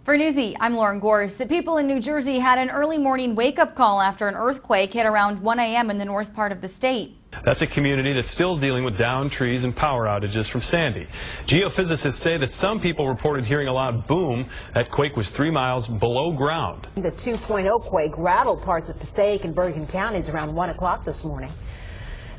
For Newsy, I'm Lauren Gorse. The people in New Jersey had an early morning wake-up call after an earthquake hit around 1 a.m. in the north part of the state. That's a community that's still dealing with downed trees and power outages from Sandy. Geophysicists say that some people reported hearing a loud boom. That quake was 3 miles below ground. The 2.0 quake rattled parts of Passaic and Bergen counties around 1 o'clock this morning.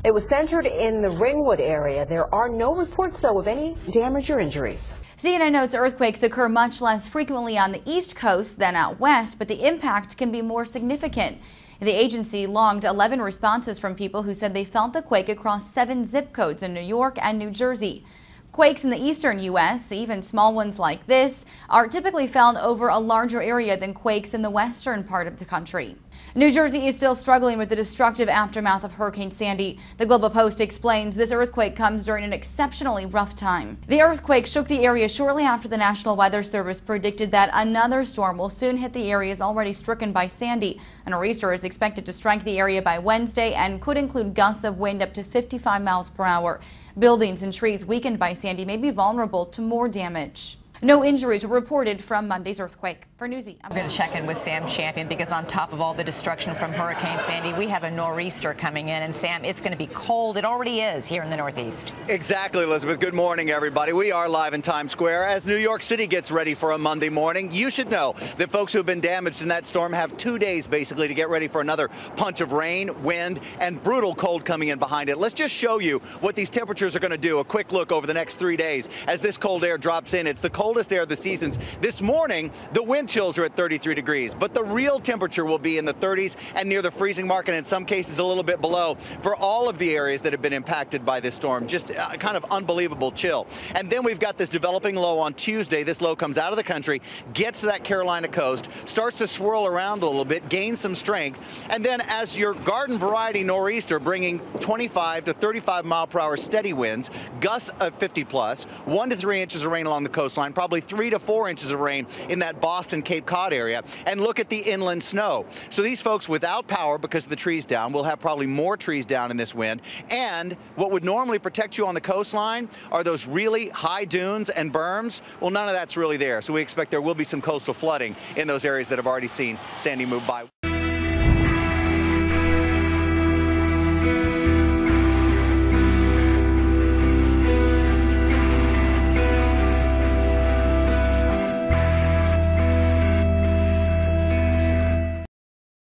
It was centered in the Ringwood area. There are no reports, though, of any damage or injuries. CNN notes earthquakes occur much less frequently on the East Coast than out west, but the impact can be more significant. The agency logged 11 responses from people who said they felt the quake across 7 zip codes in New York and New Jersey. Quakes in the eastern U.S., even small ones like this, are typically felt over a larger area than quakes in the western part of the country. New Jersey is still struggling with the destructive aftermath of Hurricane Sandy. The Global Post explains this earthquake comes during an exceptionally rough time. The earthquake shook the area shortly after the National Weather Service predicted that another storm will soon hit the areas already stricken by Sandy. A nor'easter is expected to strike the area by Wednesday and could include gusts of wind up to 55 miles per hour. Buildings and trees weakened by Sandy may be vulnerable to more damage. No injuries were reported from Monday's earthquake. For Newsy, I'm going to check in with Sam Champion because on top of all the destruction from Hurricane Sandy, we have a nor'easter coming in. And Sam, it's going to be cold. It already is here in the Northeast. Exactly, Elizabeth. Good morning, everybody. We are live in Times Square as New York City gets ready for a Monday morning. You should know that folks who have been damaged in that storm have 2 days basically to get ready for another punch of rain, wind, and brutal cold coming in behind it. Let's just show you what these temperatures are going to do. A quick look over the next 3 days as this cold air drops in. It's the coldest air of the seasons. This morning, the wind chills are at 33 degrees, but the real temperature will be in the 30s and near the freezing mark, and in some cases a little bit below for all of the areas that have been impacted by this storm. Just kind of unbelievable chill. And then we've got this developing low on Tuesday. This low comes out of the country, gets to that Carolina coast, starts to swirl around a little bit, gains some strength, and then as your garden variety nor'easter bringing 25 to 35 mile per hour steady winds, gusts of 50 plus, 1 to 3 inches of rain along the coastline, probably 3 to 4 inches of rain in that Boston, Cape Cod area, and look at the inland snow. So these folks without power because of the trees down will have probably more trees down in this wind, and what would normally protect you on the coastline are those really high dunes and berms. Well, none of that's really there, so we expect there will be some coastal flooding in those areas that have already seen Sandy move by.